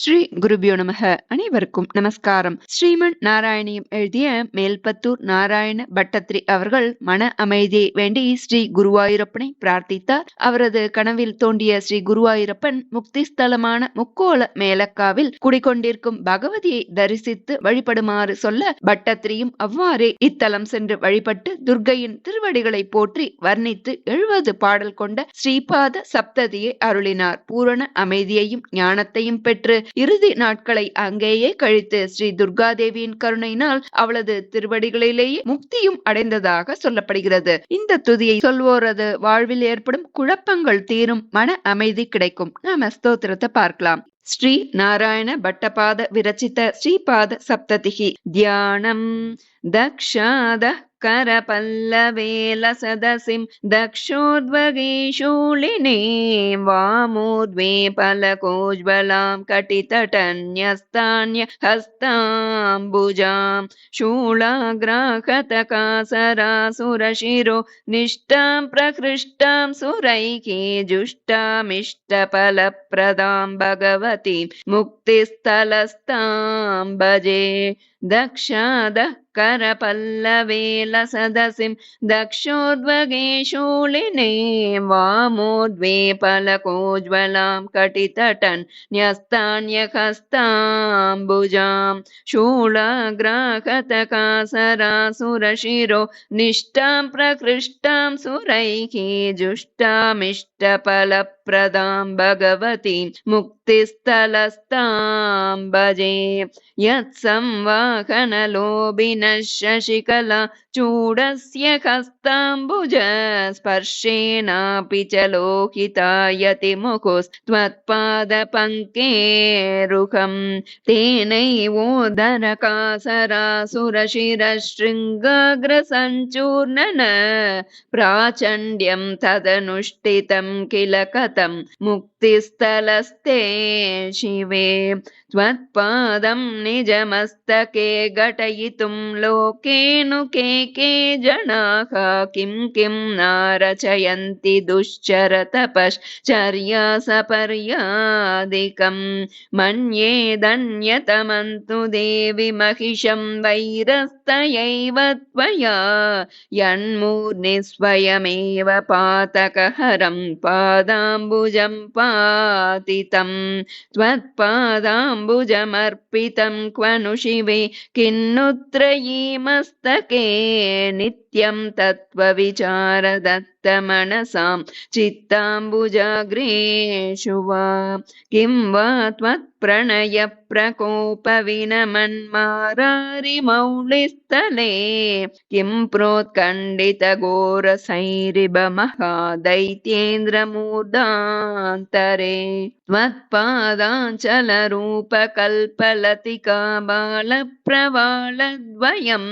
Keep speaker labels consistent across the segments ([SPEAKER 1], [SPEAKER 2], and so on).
[SPEAKER 1] ஸ்ரீ குருபியோ நமக. அனைவருக்கும் நமஸ்காரம். ஸ்ரீமன் நாராயணியம் எழுதிய மேல்பத்தூர் நாராயண பட்டத்ரி அவர்கள் மன அமைதியை வேண்டி ஸ்ரீ குருவாயூரப்பனை பிரார்த்தித்தார். அவரது கனவில் தோன்றிய ஸ்ரீ குருவாயூரப்பன் முக்தி ஸ்தலமான முக்கோல மேலக்காவில் குடிக்கொண்டிருக்கும் பகவதியை தரிசித்து வழிபடுமாறு சொல்ல பட்டத்ரியும் அவ்வாறே இத்தலம் சென்று வழிபட்டு துர்க்கையின் திருவடிகளை போற்றி வர்ணித்து 70 பாடல் கொண்ட ஸ்ரீபாத சப்ததியை அருளினார். பூரண அமைதியையும் ஞானத்தையும் பெற்று இறுதி நாட்களை அங்கேயே கழித்து ஸ்ரீ துர்காதேவியின் கருணையினால் அவளது திருவடிகளிலேயே முக்தியும் அடைந்ததாக சொல்லப்படுகிறது. இந்த துதியை சொல்வோரது வாழ்வில் ஏற்படும் குழப்பங்கள் தீரும், மன அமைதி கிடைக்கும். நாம ஸ்தோத்திரத்தை பார்க்கலாம். ஸ்ரீ நாராயண பட்டபாத விரச்சித ஸ்ரீபாத சப்ததிகி தியானம். தக்ஷாத करपल्लवेल सदसिं दक्षोद्वगे शूलिने वामोद्वे फलकोज्ज्वलां कटितटन्यस्तान्य हस्ताम्बुजां शूलाग्राहतकासरासुरशिरो निष्टां प्रकृष्टां सुरैके जुष्टामिष्टफलप्रदां भगवतीं मुक्तिस्थलस्तां भजे. दक्षादः करपल्लवेल सदसिं दक्षोद्वगे शूलिने वामोद्वे फलकोज्ज्वलां कटितटन्यस्तान्यहस्ताम्बुजां शूलाग्राहतकासरासुरशिरो निष्टां प्रकृष्टां सुरैः जुष्टामिष्टफलप्रदां भगवतीं मुक्तिस्थलस्तां भजे. यत्संवाहनलोभिनः शशिकला चूडस्य हस्ताम्बुज स्पर्शेनापि च लोहितायति मुखुस्त्वत्पादपङ्केरुहं तेनैवोदरकासरासुरशिरशृङ्गाग्रसञ्चूर्णन प्राचण्ड्यं तदनुष्ठितं किल कथं मुक्तिस्थलस्ते शिवे. त्वत्पादं निजमस्तके घटयितुं लोकेऽनुके के जनाः किं किं नारचयन्ति दुश्चरतपश्चर्यासपर्यादिकं मन्येदन्यतमन्तु देवि महिषं वैरस्तयैव त्वया यन्मूर्ध्नि स्वयमेव पातकहरं पादाम्बुजं पातितं त्वत्पादाम्बुजमर्पितं क्व नु शिवे किन्नु त्रयीमस्तके नित्यं तत्त्वविचारदत्तमनसां चित्ताम्बुजाग्रेषु वा किं वा त्वत्प्रणयप्रकोपविनमन्मारारिमौलिस्थले किं प्रोत्कण्डितघोरसैरिबमहादैत्येन्द्रमूर्धान्तरे त्वत्पादाञ्चलरूपकल्पलतिका बालप्रवालद्वयं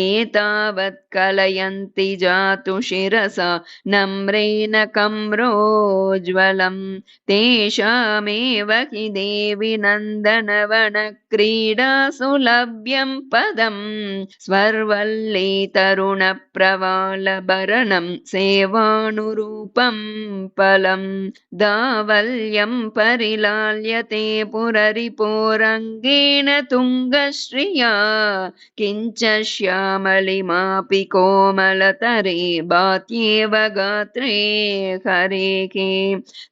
[SPEAKER 1] एतावत् कलयन्ति जातु शिरसा नम्रेण कम्रोज्ज्वलं तेषामेव हि देवि नन्दनवनक्रीडासु लभ्यं पदं स्वर्वल्ली तरुणप्रवालभरणं सेवानुरूपं फलं दावल्यं परिलाल्यते पुररिपोरङ्गेण तुङ्गश्रिया किञ्च श्यामलिमापि कोमलतरे भात्येव गात्रे हरेः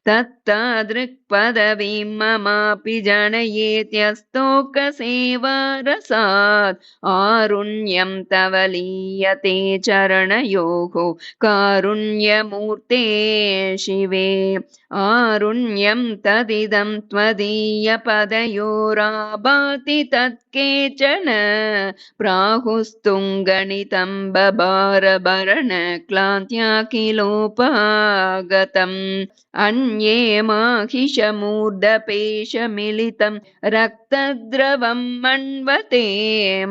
[SPEAKER 1] तत्तादृक्पदवीं ममापि जनयेत्यस्तोकसेवारसात् आरुण्यं तव लीयते चरणयोः कारुण्यमूर्ते शिवे. आरुण्यं तदिदं त्वदीयपदयोराभाति तत्केचन प्राहुस्तुङ्गणितं बभारभरण क्लान्त्याखिलोपागतम् अन्ये माहिषमूर्धपेशमिलितं रक्तद्रवं मन्वते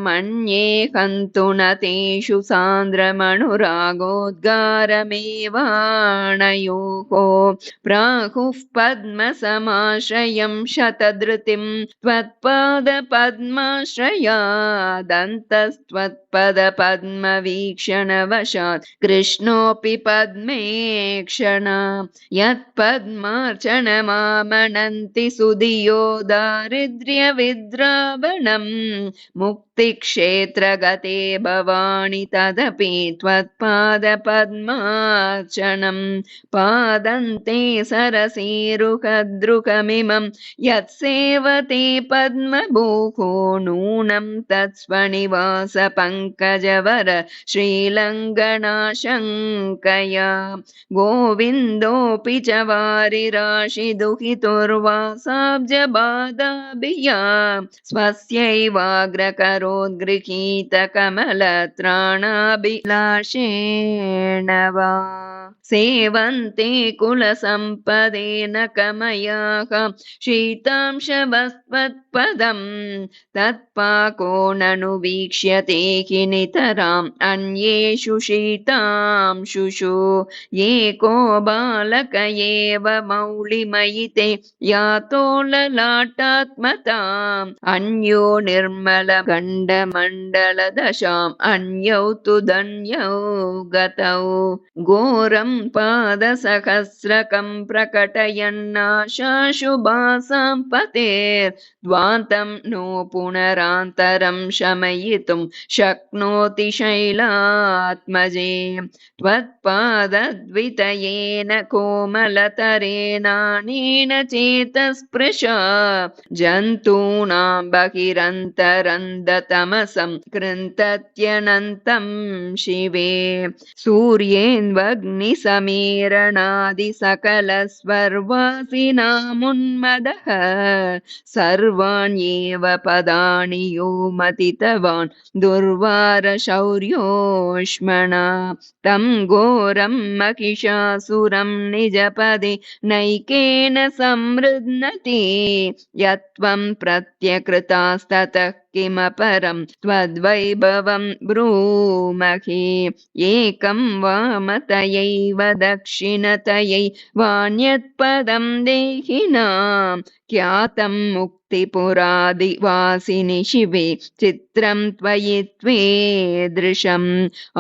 [SPEAKER 1] मन्ये हन्तु न तेषु सान्द्रमनुरागोद्गारमेवाणयोः बाहुः पद्मसमाश्रयं शतधृतिं त्वत्पादपद्माश्रयादन्तस्त्वत्पदपद्मवीक्षणवशात् कृष्णोऽपि पद्मेक्षण यत्पद्मार्चनमामनन्ति सुधियो दारिद्र्यविद्रावणम् मुक्तिक्षेत्रगते भवानि तदपि त्वत्पादपद्मार्चनम् पादन्ते सरसीरुहद्रुकमिमं यत्सेवते पद्मभूः नूनं तत्स्वनिवास पङ्कजवर श्रीलङ्गनाशङ्कया गोविन्दोऽपि च वारिराशिदुहितुर्वासाब्जबाधाभिया स्वस्यैवाग्रकरोद्गृहीतकमलत्राणाभिलाषेण वा सेवन्ते कुलसम्पदेन कमयाः शीतांशवस्त्वत्पदं तत्पाको ननु वीक्ष्यते हि नितराम् अन्येषु शीतांशुषु एको बालक एव मौलिमयिते यातो ललाटात्मताम् अन्यो निर्मलगण्डमण्डलदशाम् अन्यौ तु धन्यौ गतौ घोरं पादसहस्रकं प्रकटयन्नाशाशुभासां पतेर्द्वान्तं नो पुनरान्तरं शमयितुं शक्नोति शैलात्मजे त्वत्पादद्वितयेन कोमलतरेणानेन चेतस्पृशा जन्तूनां बहिरन्तरन्दतमसं कृन्तत्यनन्तं शिवे सूर्येन्वग्निसमीरणादिसकलस्वर्वासिनामुन्मदः सर्वाण्येव पदानि यो मतितवान् दुर्वारशौर्योष्मणा तं घोरं महिषासुरं निजपदे नैकेन संमृध्नति यत्त्वं प्रत्यकृतास्ततः किमपरं त्वद्वैभवं ब्रूमहि एकं वामतयैव दक्षिणतयै वान्यत्पदं देहिनां ख्यातं मुक्तिपुरादिवासिनि शिवे चित्रं त्वयि त्वेदृशम्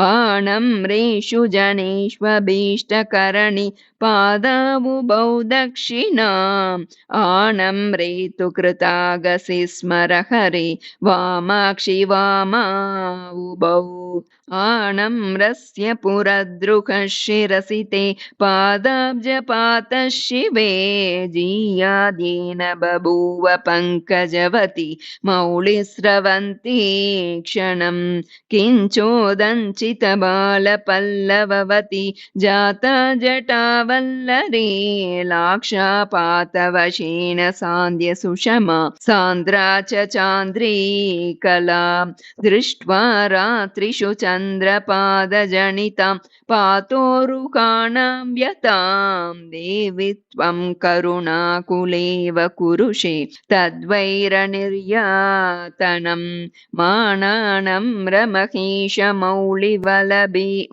[SPEAKER 1] आनम्रेषु जनेष्वभीष्टकरणि पादावुभौ दक्षिणाम् आनम्रे तु कृतागसि स्मर हरे वामाक्षि वामावुभौ आनम्रस्य पुरद्रुकः शिरसि ते पादाब्जपातः शिवे जीयाद्येन बभूव पङ्कजवती मौलिस्रवन्ती क्षणं किञ्चोदञ्चितबालपल्लववती जाता जटावल्लरी लाक्षापातवशेन सान्द्यसुषमा सान्द्रा च चान्द्रीकला दृष्ट्वा रात्रिषु चन्द्रपादजनितां पातोरुकाणां व्यतां देवि त्वं करुणाकुलेव कुरुषे तद्वैरनिर्यातनं मानानं रमहेशमौलिवलभि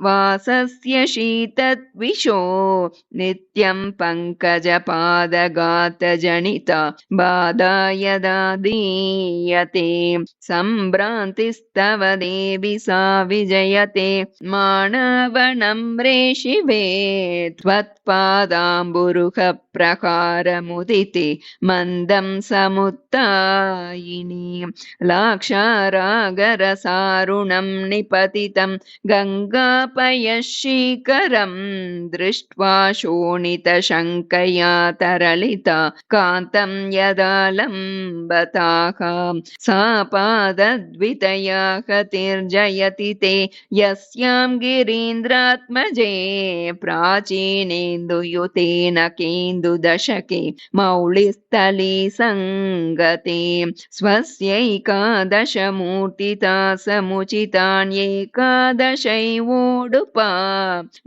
[SPEAKER 1] वासस्य शीतद्विषो नित्यं पङ्कजपादगातजनिता बाधा यदा दीयते सम्भ्रान्तिस्तव देवि सा विजयते मानवनम्रे शिवे त्वत्पादाम्बुरुह प्रकारमुदिते मन्दं समुत्तायिनी लाक्षारागरसारुणं निपतितं गङ्गापयश्शीकरं दृष्ट्वा शोणितशङ्कया तरलिता कान्तं यदा लम्बताः सा पादद्वितया गतिर्जयति ते यस्यां गिरीन्द्रात्मजे प्राचीनेन्दुयुतेन केन्दुदशके मौलिस्थली सङ्गते स्वस्यैकादशमूर्तिता समुचितान्येकादशैवोडुपा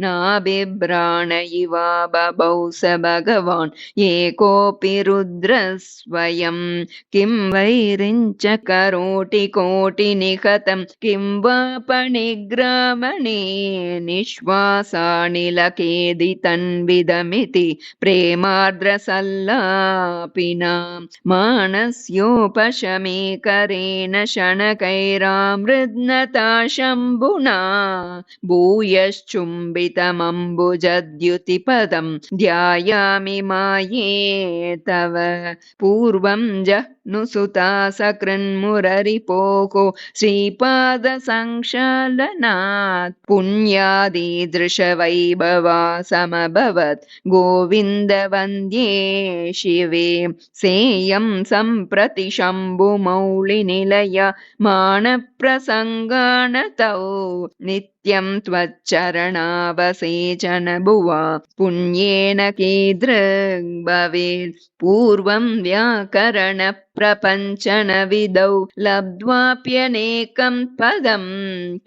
[SPEAKER 1] नाबिभ्राण इवा बभौ स भगवान् एकोऽपि रुद्रस्वयं किं वैरिञ्च करोति कोटिनिहतं किं वा पणिग्रामणे निःश्वासानिलकेदितन्विदमिति प्रेमार्द्रसल्लापिना मानस्योपशमेकरेण शनकैरामृद्नता शम्भुना भूयश्चुम्बितमम्बुजद्युतिपदं ध्यायामि माये तव पूर्वं जह्नुसुता सकृन्मुररिपोः श्रीपादसंक्षालनात् पुण्यादिदृशवैभवा समभवत् गोविन्द वन्द्ये शिवे सेयं सम्प्रति शम्भुमौलिनिलय मानप्रसङ्गानतौ नित्यं त्वच्चरणावसेचन भुवा पुण्येन कीदृग् भवेत् पूर्वं व्याकरण प्रपञ्चन विदौ लब्ध्वाप्यनेकं पदं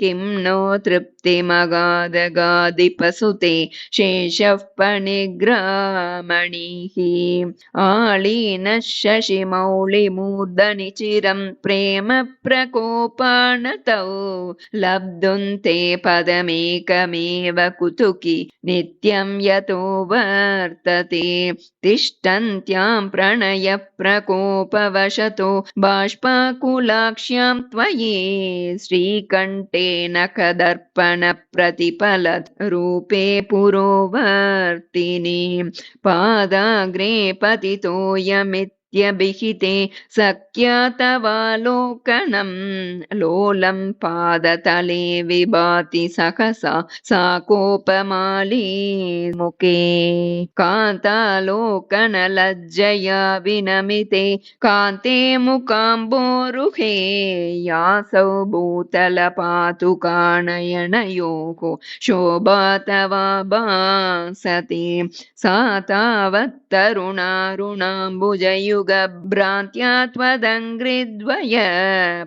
[SPEAKER 1] किं नो तृप्तिमगादगादिपसुते शेषः पणिग्रामणिः आलीनः शशिमौलिमूर्धनि चिरं प्रेम प्रकोपानतौ लब्धुन्ते पदमेकमेव कुतुकी नित्यं यतो वर्तते तिष्ठन्त्यां प्रणय प्रकोपवशतो बाष्पाकुलाक्ष्यां त्वयि श्रीकण्ठेन कदर्पण प्रतिफलत् रूपे पुरोवर्तिनि पादाग्रे पतितोऽयमित्यभिहिते सख्यातवालोकनं लोलं पादतले विभाति सहसा सा कोपमाली मुखे कान्तालोकनलज्जया विनमिते कान्ते मुकाम्बोरुहे यासौ भूतलपातुकानयनयोः शोभा तवा भासते सा तावत् तरुणारुणाम्बुजयुगभ्रान्त्या त्वदङ्घ्रिद्वय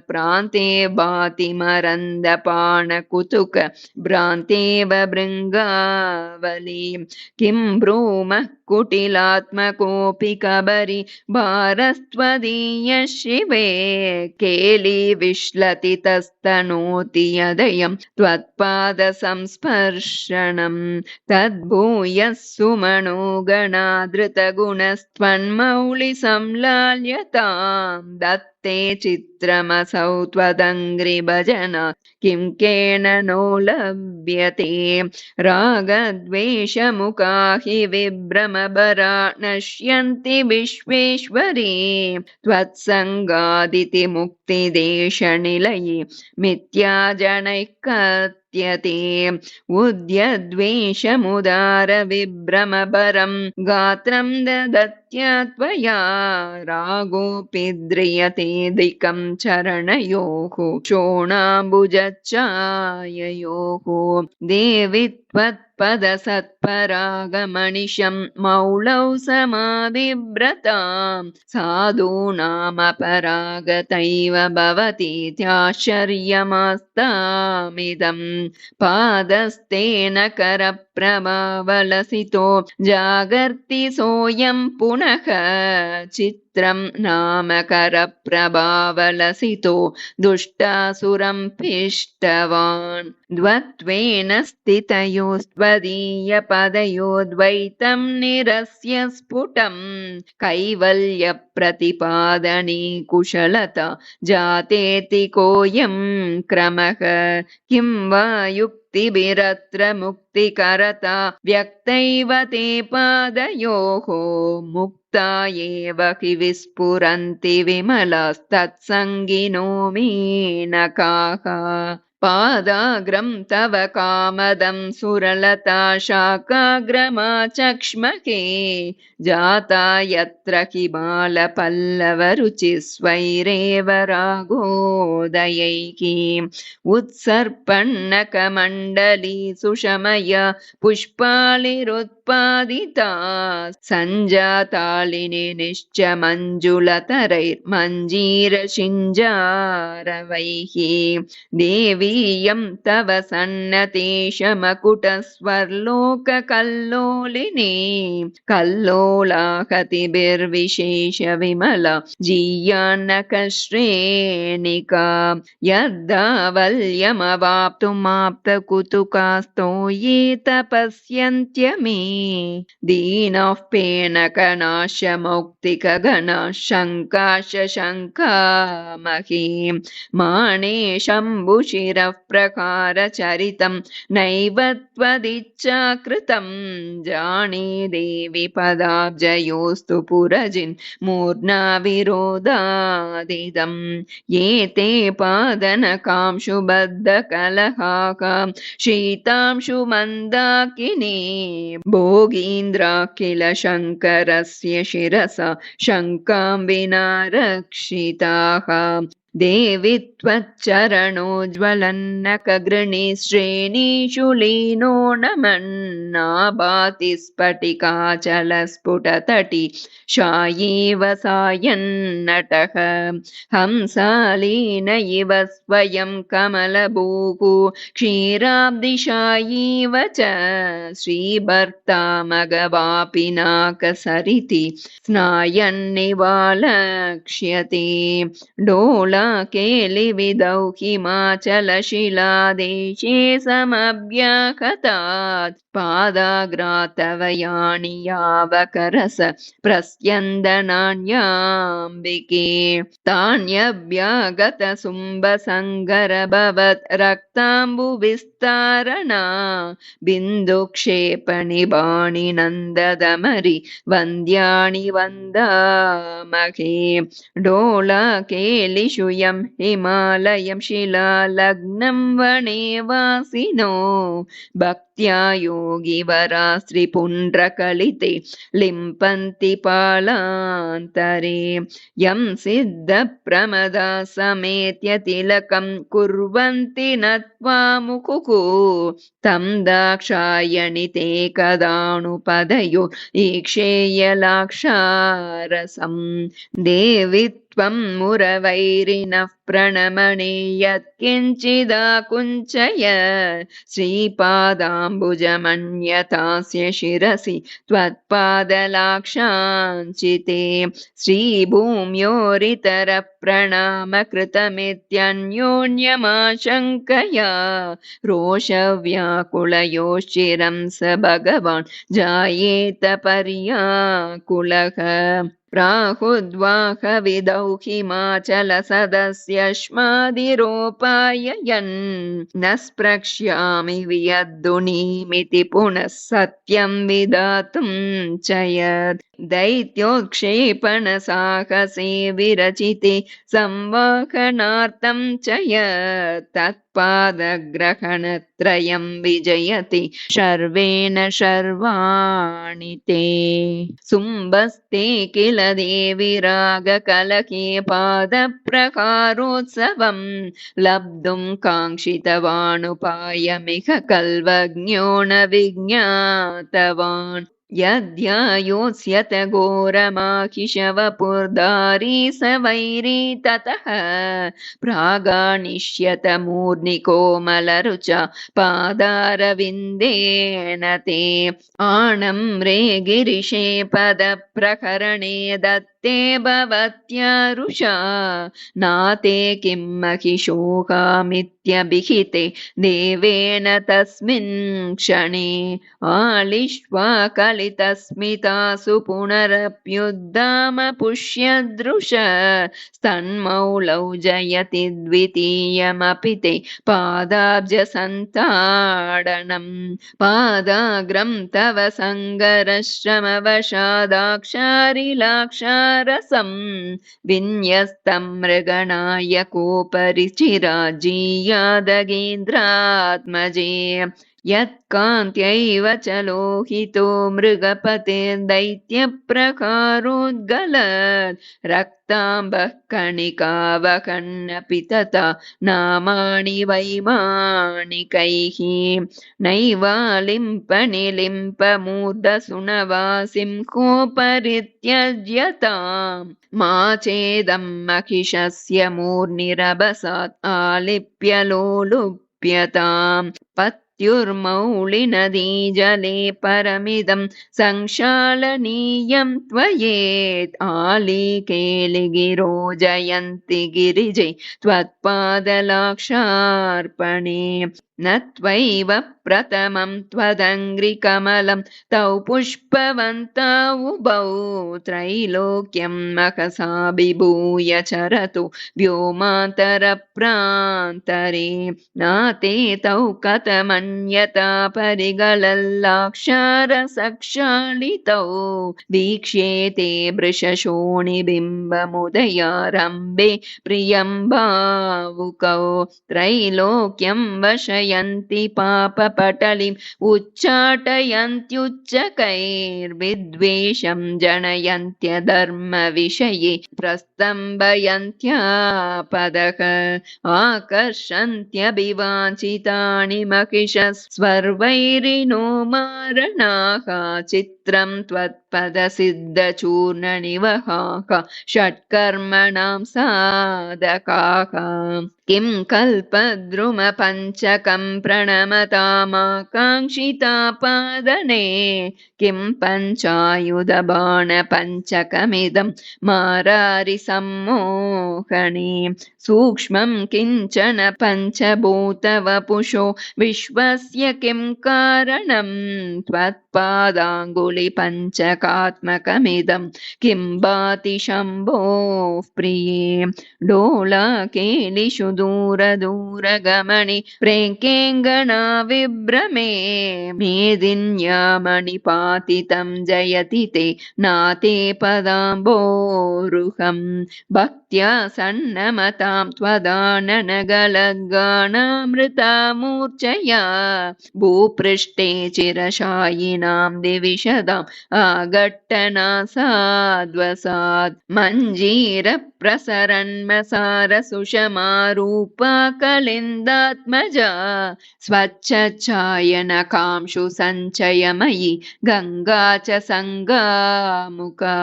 [SPEAKER 1] प्रान्ते भाति मरन्दपाणकुतुक भ्रान्तेव भृङ्गावली किं ब्रूमः कुटिलात्मकोऽपि कबरि भारस्त्वदीय शिवे केली विश्लति तस्तनोति यदयं त्वत्पादसंस्पर्शनं तद्भूयः सुमनो गणादृतगुणस्त्वन्मौलिसंलाल्यतां दत्ते चित्रमसौ त्वदङ्घ्रिभजना किं केन नो लभ्यते रागद्वेषमुखा हि विभ्रमभरा नश्यन्ति विश्वेश्वरी त्वत्सङ्गादिति मुक्तिदेशनिलये मिथ्याजनैकत्यते उद्यद्वेषमुदारविभ्रमभरं गात्रं ददत्या त्वया रागोऽपि द्रियते दिकं चरणयोः शोणाम्बुजच्छाययोः देवि त्वत्पदसत्परागमनिशं मौलौ समाविव्रतां साधूनामपरागतैव भवतीत्याश्चर्यमास्तामिदं पादस्तेन करप्रभावलसितो जागर्ति सोऽयं पुनः चित्रं नाम करप्रभावलसितो दुष्टासुरं पिष्टवान् द्वत्वेन स्थितयोस्त्वदीयपदयोद्वैतं निरस्य स्फुटं कैवल्यप्रतिपादने कुशलता जातेति कोऽयं क्रमः किं वा युक्तिभिरत्र मुक्तिकरता व्यक्तैव ते पादयोः मुक्ता एव हि विस्फुरन्ति विमलास्तत्सङ्गिनो मीनकाः पादाग्रं तव कामदं सुरलता शाकाग्रमाचक्ष्मके जाता यत्र हिमालपल्लवरुचिस्वैरेव रागोदयैः उत्सर्पन्नकमण्डली सुशमय पुष्पालिरुत्पादिता सञ्जातालिनि निश्च मञ्जुलतरैर्मञ्जीरशिञ्जारवैः देवीयं तव सन्नतेशमकुटस्वर्लोककल्लोलिनी कल्लोलाहतिभिर्विशेषविमला जीयान्नकश्रेणिका यद्दावल्यमवाप्तुमाप्तकुतुकास्तो ये तपस्यन्त्यमे दीनः पेनकनाशमौक्तिकगणा शङ्काशङ्कामहे माने शम्भुशिरः प्रकारचरितं नैव त्वदिच्छाकृतं जाने देवि पदाब्जयोस्तु पुरजिन् मूर्ना विरोधादिदं ये ते पादनकांशुबद्धकलहाकां शीतांशुमन्दाकिनी भोगीन्द्राखिल शङ्करस्य शिरसा शङ्कां विना रक्षिताः देवि त्वच्चरणोज्ज्वलन्नकगृणी श्रेणीषु लीनो नमन्नाभाति स्फटिकाचलस्फुटतटी शायीव सायन्नटः हंसालीन इव स्वयं कमलभूः क्षीराब्धिशायीव च श्रीभर्तामगवापिनाकसरिति स्नायन्निवालक्ष्यते डोलाकेलिविदौ हिमाचलशिलादेशे समभ्याहतात् पादाग्रातवयानि यावकरस प्रस्यन्दनान्याम्बिके तान्यभ्यागतसुम्बसङ्गरभवत् रक्ताम्बुविस्तारणा बिन्दुक्षेपणिबाणि नन्ददमरि वन्द्यानि वन्दामहे डोलाकेलिषु यं हिमालयं शिलालग्नं वने वासिनो भक्त्या योगिवरास्त्रिपुण्ड्रकलिते लिम्पन्ति पालान्तरे यं सिद्धप्रमदा समेत्य तिलकं कुर्वन्ति नत्वा मुकुः तं दाक्षायणि ते कदानुपदयो ईक्षेयलाक्षारसं देवि त्वं मुरवैरिणः प्रणमणे यत्किञ्चिदाकुञ्चय श्रीपादाम्बुजमन्यतास्य शिरसि त्वत्पादलाक्षाञ्चिते श्रीभूम्योरितरप्रणामकृतमित्यन्योन्यमाशङ्कया रोषव्याकुलयोश्चिरं स भगवान् जायेत पर्याकुलः प्राहुद्वाहविदौ हिमाचलसदस्यश्मादिरोपाययन् न स्प्रक्ष्यामि वियद्दुनीमिति पुनः सत्यं विधातुं च यत् दैत्योत्क्षेपणसाहसे विरचिते संवाहनार्थं च यत् तत्पादग्रहणत्रयं विजयति शर्वेण शर्वाणि ते सुम्बस्ते किल देवि रागकलके पादप्रकारोत्सवं लब्धुं काङ्क्षितवानुपायमिह कल्वज्ञो न विज्ञातवान् यद्यायोत्स्यत घोरमाहिषवपुर्धारी स वैरी ततः प्रागानिष्यत मूर्निकोमलरुचा पादारविन्देन ते आणम्रे गिरिशे पदप्रकरणे दत्ते भवत्यारुषा नाते किं महिषोहामित्यभिहिते देवेन तस्मिन् क्षणे आलिश्वा कलितस्मितासु पुनरप्युद्दाम पुष्यदृश स्तन्मौलौ जयति द्वितीयमपि ते पादाब्जसन्ताडनं पादाग्रं तव सङ्गरश्रमवशादाक्षारिलाक्षा रसं विन्यस्तं मृगणायकोपरि चिराजीयादगेन्द्रात्मजे यत्कान्त्यैव च लोहितो मृगपतेर्दैत्यप्रकारोद्गलत् रक्ताम्बः कणिकावकन्नपि तथा नामानि वैमानिकैः नैवालिम्पनिलिम्पमूर्धसुनवासिं कोपरित्यज्यताम् मा चेदं महिषस्य मूर्निरभसात् आलिप्य लोलुप्यताम् पत्युर्मौलिनदीजले परमिदं संक्षालनीयं त्वयेत् आलीकेलिगिरो जयन्ति गिरिजे त्वत्पादलाक्षार्पणे न त्वैव प्रथमं त्वदङ्घ्रिकमलं तौ पुष्पवन्तौ त्रैलोक्यं महसा विभूय चरतु व्योमान्तरप्रान्तरे नाते तौ कथमन्यथा परिगलल्लाक्षारसक्षालितौ वीक्ष्येते वृषशोणिबिम्बमुदयारम्भे प्रियं भावुकौ त्रैलोक्यं वशयन्ति पापपटलिम् उच्चाटयन्त्युच्चकैर्विद्वेषं जनयन्त्यधर्मविषये प्रस्तम्भयन्त्यापदः आकर्षन्त्यभिवाञ्छितानि महिषस्वर्वैरिणो मारणाः चित्रं त्वत्पदसिद्धचूर्णनिवहाः षट्कर्मणां साधकाः किं कल्पद्रुमपञ्चकं प्रणमतामाकाङ्क्षितापादने किं पञ्चायुधबाणपञ्चकमिदं मारारिसम्मोहने सूक्ष्मं किञ्चन पञ्चभूतवपुषो विश्वस्य किं कारणं त्वत्पादाङ्गुलिपञ्चकात्मकमिदं किं भाति शम्भोः प्रिये डोलाकेलिषु दूरदूरगमनि प्रेङ्केङ्गना विभ्रमे मेदिन्यामणिपातितं जयति ते नाते पदाम्बोरुहं भक्त्या सन्नमतां त्वदाननगलद्गानामृतामूर्च्छया भूपृष्ठे चिरशायिनां दिविशदाम् आघट्टनासाद्वसात् मञ्जीरप्रसरन्मसारसुषमारूपा कलिन्दात्मजा स्वच्छायनकांशु सञ्चयमयि गङ्गा च सङ्गामुका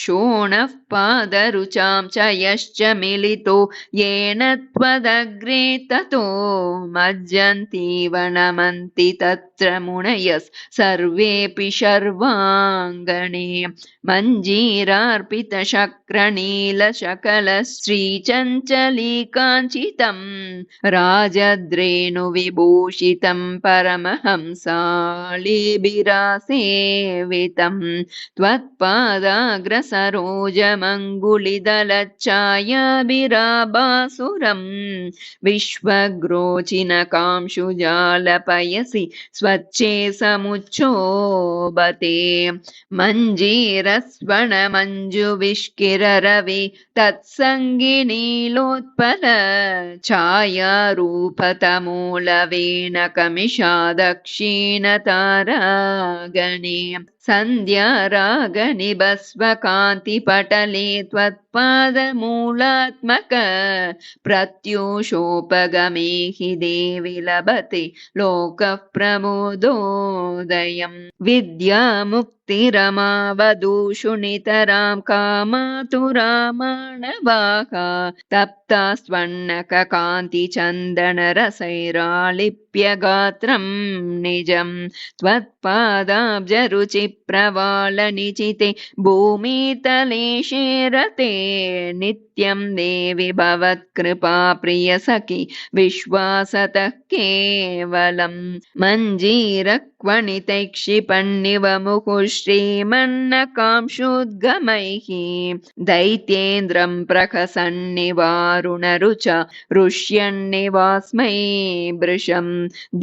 [SPEAKER 1] शोणः पादरुचां च यश्च मिलितो येन त्वदग्रे ततो मज्जन्तीव नमन्ति तत्र मुनयस् सर्वेऽपि शर्वाङ्गणे मञ्जीरार्पितशक्रनीलशकलश्रीचञ्चलीकाञ्चितं राजद्रेणुविभूषितं परमहंसालिभिरासेवितं त्वत्पादाग्रसरोजमङ्गुलिदलच्छायाभिराभासुरं विश्वग्रोचिनकांशुजालपयसि स्वच्छे समुच्छोभते मञ्जीरस्वनमञ्जुविष्किररवि तत्सङ्गिनीलोत्पल छायारूपतमूलवेणकमिषा दक्षिणतारागणे सन्ध्यारागनिभस्वकान्तिपटले त्वत्पादमूलात्मक प्रत्यूषोपगमे हि देवि लभते लोकः प्रमोदोदयम् विद्यामुक्तिरमावधूषु नितरां कामातुरामाणवाः तप्ता स्वर्णककान्तिचन्दनरसैरालिप्य गात्रं निजं त्वत्पादाब्जरुचिप्रवालनिचिते भूमितले शेरते नित्यं देवि भवत्कृपा प्रियसखि विश्वासतः केवलं मञ्जीरक्वणितैक्षिपन्निव मुहुः श्रीमन्नकांशुद्गमैः दैत्येन्द्रं प्रखसन्निवारुणरुचा रुष्यन्निवास्मै भृशं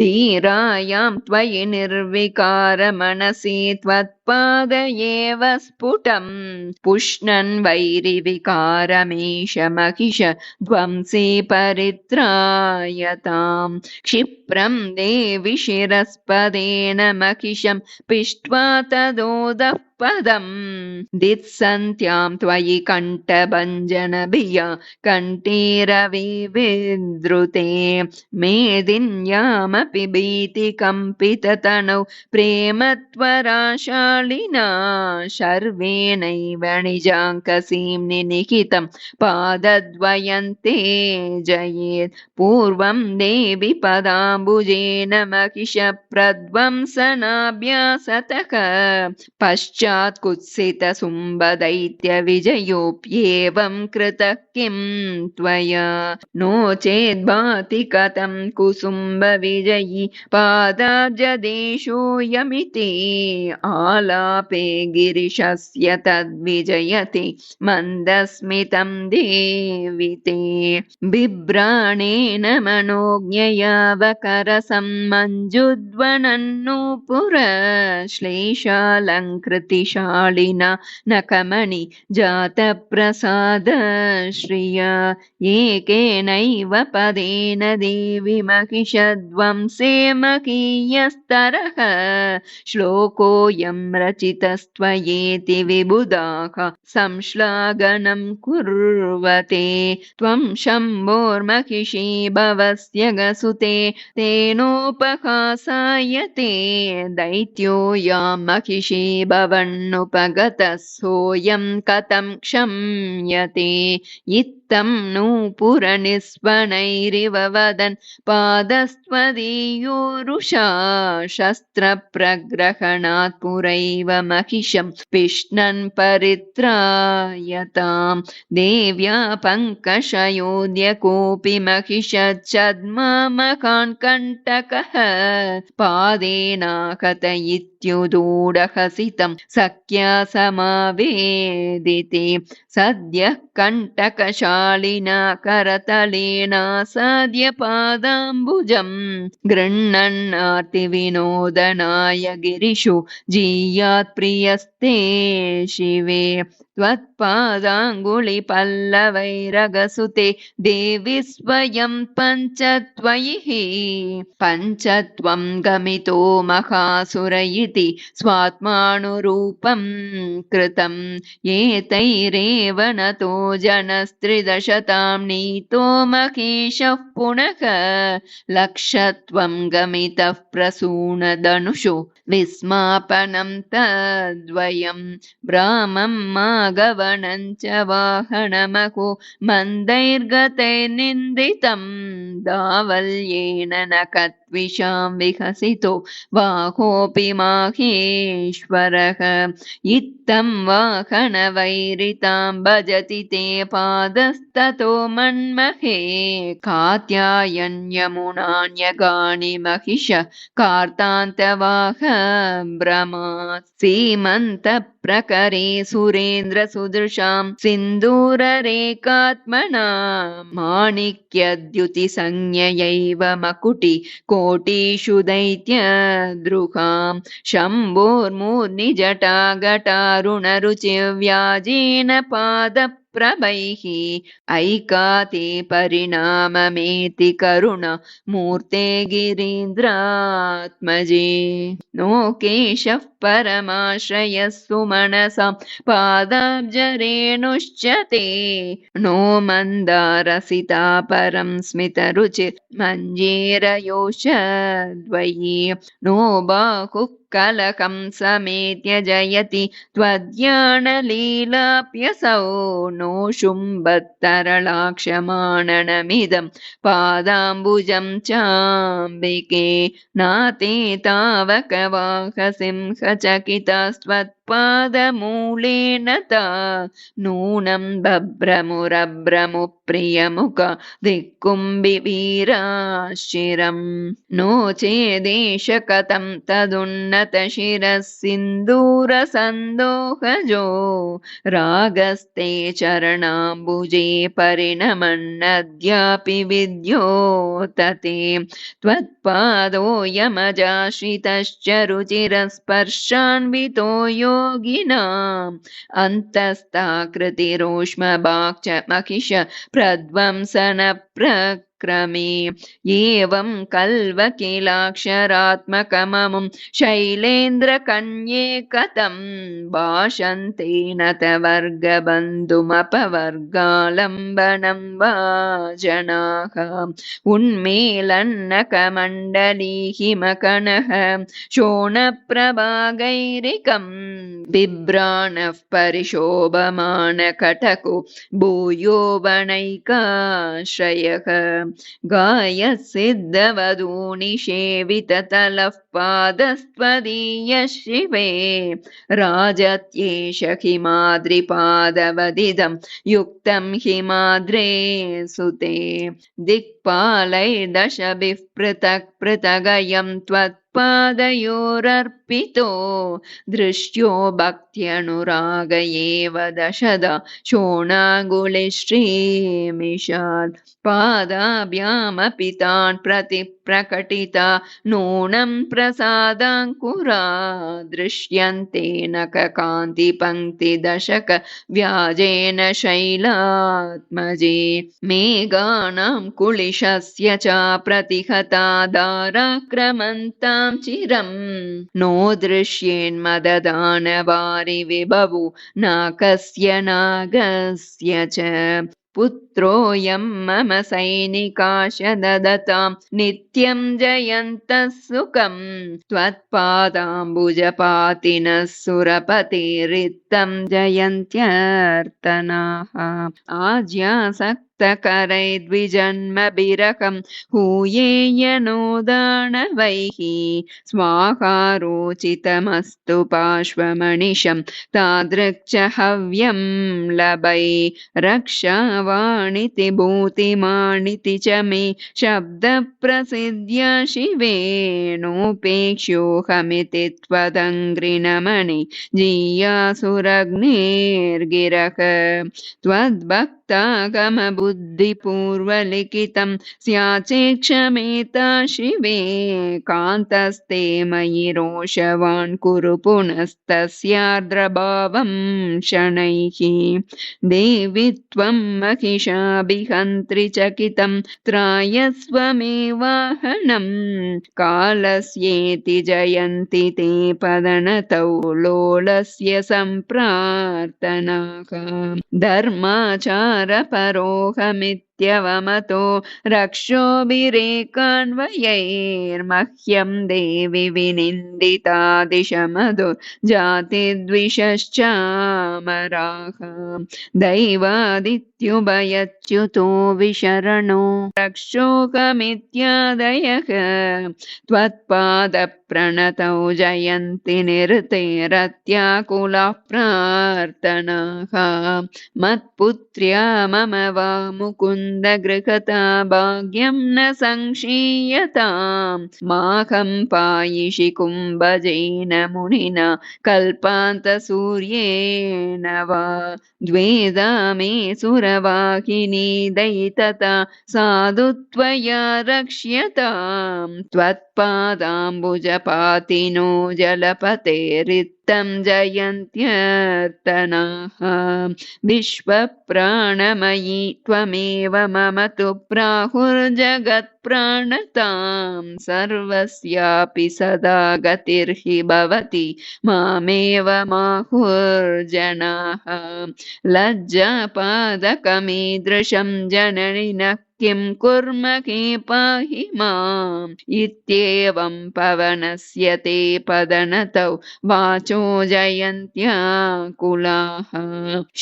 [SPEAKER 1] धीरायां त्वयि निर्विकारमनसि त्वत् पाद एव स्फुटम् पुष्णन् वैरिविकारमेष महिष ध्वंसी परित्रायताम् क्षिप्रम् देवि शिरस्पदेन महिषम् पिष्ट्वा तदोदः पदम् दित्सन्त्याम् त्वयि कण्ठभञ्जनभिया कण्ठीरविविद्रुते मेदिन्यामपि भीतिकम्पिततनौ प्रेमत्वराशालिना शर्वेणैव निजाङ्कसीम् निनिहितम् पादद्वयन्ते जयेत् पूर्वं देवि पदाम्बुजेन महिषप्रध्वंसनाभ्यासतः पश्चात् कुत्सितसुम्बदैत्यविजयोऽप्येवं कृतः किं त्वया नो चेद्भाति कथं कुसुम्बविजयी पादाब्जदेशोऽयमिति आलापे गिरिशस्य तद्विजयते मन्दस्मितं देवि ते बिभ्राणेन मनोज्ञयावकरसम्मञ्जुध्वनन्नूपुर श्लेषालङ्कृतिशालिना नखमणि जातप्रसाद श्रिया एकेनैव पदेन देवि महिषध्वंसे मकीयस्तरः श्लोकोऽयं रचितस्त्वयेति विबुधाः संश्लाघनं कुर्वते त्वं शम्भोर्महिषी भवस्य गसुते तेनोपहासायते दैत्यो यां महिषी भवन्नुपगतः सोऽयं कथं क्षम्यते इत्थं नूपुरनिस्वनैरिव वदन् पादस्त्वदीयोरुषा शस्त्रप्रग्रहणात् पुरैव महिषं पिष्णन् परित्रायताम् देव्या पङ्कषयोऽद्य कोऽपि महिषच्छद्ममकान् कण्टकः पादेनाहत इत्युदूढहसितं सख्या समावेदिते सद्यः कण्टकशालिना करतलेनासाद्य पादाम्बुजं गृह्णन्नार्तिविनोदनाय गिरिषु जीयात् प्रियस्ते शिवे त्वत्पादाङ्गुलिपल्लवैरगसुते देवि स्वयं पञ्चत्वयि पञ्चत्वं गमितो महासुर इति स्वात्मानुरूपं कृतम् एतैरेव नतो जनस्त्रिदशतां नीतो महेशः पुनः लक्षत्वं गमितः प्रसूनधनुषु विस्मापनं तद्वयं भ्रामं मागवनं च वाहनमको मन्दैर्गतैर्निन्दितं दावल्येन न कत्विषां विकसितो वाहोऽपि माहेश्वरः इत्थं वाहनवैरितां भजति ते पादस्ततो मन्महे कात्यायन यमुनान्यगानि महिष कार्तान्तवाह भ्रमात् सीमन्तप्रकरे सुरेन्द्रसुदृशां सिन्दूररेखात्मना माणिक्यद्युतिसंज्ञयैव मकुटि कोटिषु दैत्यद्रुहां शम्भोर्मूर्निजटाघटारुणरुचिव्याजेन पादप्रभैः ऐकाते परिणाममेति करुण मूर्ते गिरीन्द्रात्मजे नो केशः परमाश्रयः सुमनसां पादाब्जरेणुश्च ते नो मन्दारसिता परं स्मितरुचिर्मञ्जेरयोषद्वयी नो बाहुः कलकं समेत्य जयति त्वद्यानलीलाप्यसौ नो शुम्भत्तरलाक्षमाणनमिदं पादाम्बुजं चाम्बिके नाते तावकवाहसिंहचकितास्त्वत् त्वत्पादमूलेन ता नूनं बभ्रमुरभ्रमुप्रियमुख दिक्कुम्बिवीराश्चिरम् नो चेदेश कथं तदुन्नतशिरः सिन्दूरसन्दोहजो रागस्ते चरणाम्बुजे परिणमन्नद्यापि विद्योतते त्वत्पादोऽयमजाश्रितश्च रुचिरस्पर्शान्वितो योगिनाम् अन्तस्ताकृतिरोष्मभाक् च महिष प्रध्वंसनप्रक्रमे एवं कल्वकिलाक्षरात्मकममुं शैलेन्द्रकन्ये कथं भाषन्ते नतवर्गबन्धुमपवर्गालम्बनं वा जनाः उन्मीलन्नकमण्डली हिमकणः शोणप्रभागैरिकं बिभ्राणः परिशोभमानकटको भूयो वनैकाश्रयः गायसिद्धवधूनिषेविततलः पादस्त्वदीयः शिवे राजत्येष हिमाद्रिपादवदिदं युक्तं हिमाद्रे सुते दिक्पालैर्दशभिः पृथक् पृथगयं त्वत्पादयोरर्पितो दृष्ट्यो भक्त्यनुराग एव दशदा शोणाङ्गुलिश्रीमिषात् पादाभ्यामपि तान् प्रतिप्रकटिता नूनं प्रसादाङ्कुरा दृश्यन्ते नखकान्तिपङ्क्तिदशक व्याजेन शैलात्मजे मेघानां कुलिशस्य च प्रतिहता धाराक्रमन्तां चिरं नो दृश्येन्मददानवारि विभवु नाकस्य नागस्य च पुत्रोऽयं मम सैनिकाश ददतां नित्यं जयन्तः सुखं त्वत्पादाम्बुजपातिनः सुरपतिरित्तं जयन्त्यर्तनाः आज्यासक्तकरैर्द्विजन्मभिरहं हूयेयनोदानवैः स्वाहारोचितमस्तु पार्श्वमनिशं तादृक् च हव्यं लभै रक्षावाणिति भूतिमानिति च मे शब्दप्रसिद्ध्या शिवे नोपेक्ष्योऽहमिति त्वदङ्घ्रिनमणि जीयासुरग्निर्गिरः त्वद्भक्तागमबुद्धिपूर्वलिखितं स्याचेक्षमेता शिवे कान्तस्ते मयि रोषवान् कुरु पुनस्तस्यार्द्रभावं शनैः देवि त्वं महिषाभिहन्त्रि चकितं त्रायस्वमेवाहनं कालस्येति जयन्ति ते पदनतौ लोलस्य सम्प्रार्थनाः धर्माचारपरोहमित्यवमतो रक्षोभिरेकान्वयैर्मह्यं देवि विनिन्दितादिशमधो जातिद्विषश्चामराः दैवादित्युभयच्युतो विशरणो रक्षोकमित्यादयः त्वत्पादप्रणतौ जयन्ति निरतेरत्याकुलाः प्रार्थनाः मत्पुत्र्या मम वा मुकुन्द गृहता भाग्यं न संक्षीयतां माहं पायिषि कुम्भजेन मुनिना कल्पान्तसूर्येण वा द्वेधा मे सुरवाहिनी दयितता साधु त्वया रक्ष्यतां त्वत्पादाम्बुजपातिनो जलपतेरित्तं जयन्त्यर्तनाः विश्वप्राणमयी त्वमेव मम तु प्राहुर्जगत्प्राणतां सर्वस्यापि सदा गतिर्हि भवति मामेव माहुर्जनाः लज्जापादकमीदृशं जननि न किं कुर्महे पाहि माम् इत्येवं पवनस्य ते पदनतौ वाचो जयन्त्याकुलाः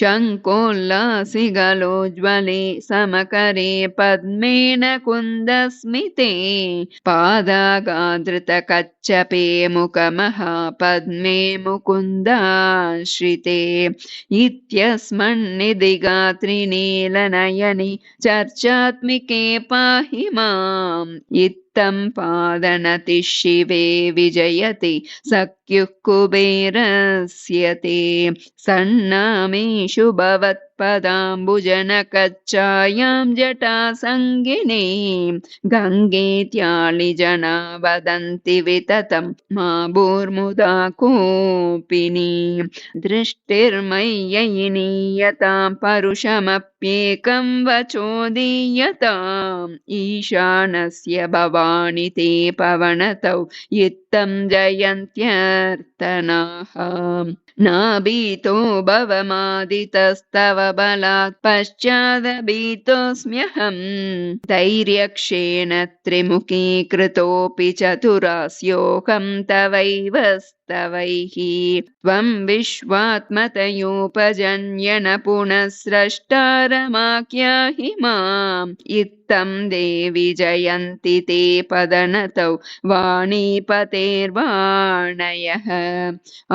[SPEAKER 1] शङ्कोल्लासिगलोज्ज्वले समकरे पद्मेन कुन्दस्मिते पादागाधृतकच्छपे मुखमहापद्मे मुकुन्दाश्रिते इत्यस्मन्निदिगात्रिनीलनयनि चर्चात्मिके पाहि माम् इत्थं पादनति शिवे विजयति सख्युः कुबेरस्य ते सन्नामेषु भवत्पदाम्बुजनकच्चायां जटासङ्गिने गङ्गेत्यालिजना वदन्ति विततं मा भूर्मुदा कोपिनी दृष्टिर्मय्ययिनीयतां परुषमप्येकं वचो दीयताम् ईशानस्य भवानि ते पवनतौ इत्थं जयन्त्यर्तनाः नाभीतो भवमादितस्तव बलात् पश्चादभीतोऽस्म्यहम् धैर्यक्षेण त्रिमुखीकृतोऽपि चतुरास्योऽहं तवैव स्तवैः त्वं विश्वात्मतयोपजन्यन पुनः स्रष्टारमाख्याहि माम् इत्थं देवि जयन्ति ते पदनतौ वाणीपतेर्वाणयः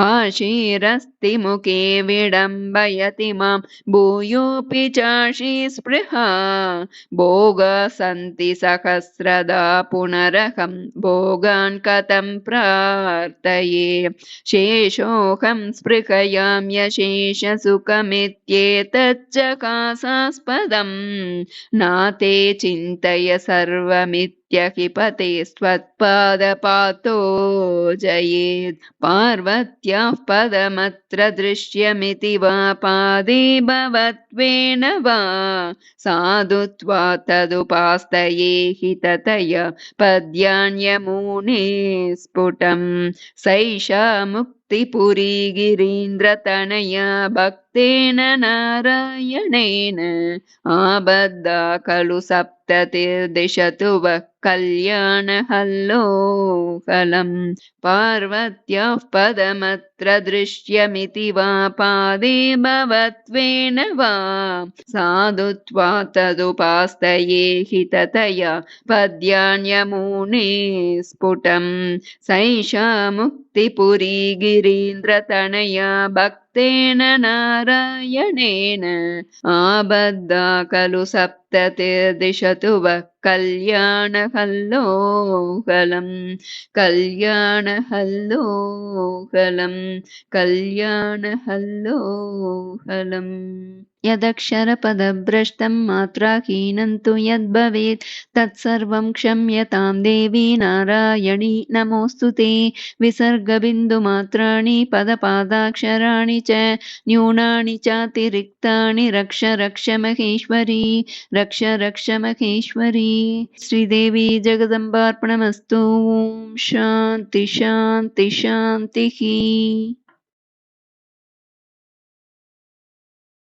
[SPEAKER 1] आशीरस्ति मुखे विडम्बयति मां भूयोऽपि चाशी स्पृहा भोगा सन्ति सहस्रदा पुनरहं भोगान् कथं प्रार्थये शेषोऽहं स्पृहयां यशेषसुखमित्येतच्च कासास्पदम् नाते चिन्तय सर्वमित्यहिपते स्वत्पादपातो जयेत् पार्वत्याः पदमत्र दृश्यमिति वा पादे भवत्वेन वा साधुत्वा तदुपास्तये हि ततया पद्यान्यमूने स्फुटम् सैषा मुक्तिपुरी गिरीन्द्रतनया भक्तेन नारायणेन आबद्धा खलु सप्ततिर्दिशतु वः कल्याणहल्लोकलम् पार्वत्याः पदमत्र दृश्यमिति वा पादे भवत्वेन वा साधुत्वा तदुपास्तये हि ततया पद्यान्यमूने स्फुटम् सैषा मुक्तिपुरी गिरीन्द्रतनया भक्तेन नारायणेन आबद्धा खलु सप्ततिर्दिशतु वः कल्याणहल्लोकलम् कल्याणहल्लोकलम् कल्याणहल्लोकलम् यदक्षरपदभ्रष्टं मात्राहीनं तु यद्भवेत् तत्सर्वं क्षम्यतां देवी नारायणी नमोऽस्तु ते विसर्गबिन्दुमात्राणि पदपादाक्षराणि च न्यूनानि चातिरिक्तानि रक्ष रक्ष महेश्वरी रक्ष रक्ष महेश्वरी श्रीदेवी जगदम्बार्पणमस्तु। शान्ति शान्ति शान्तिः।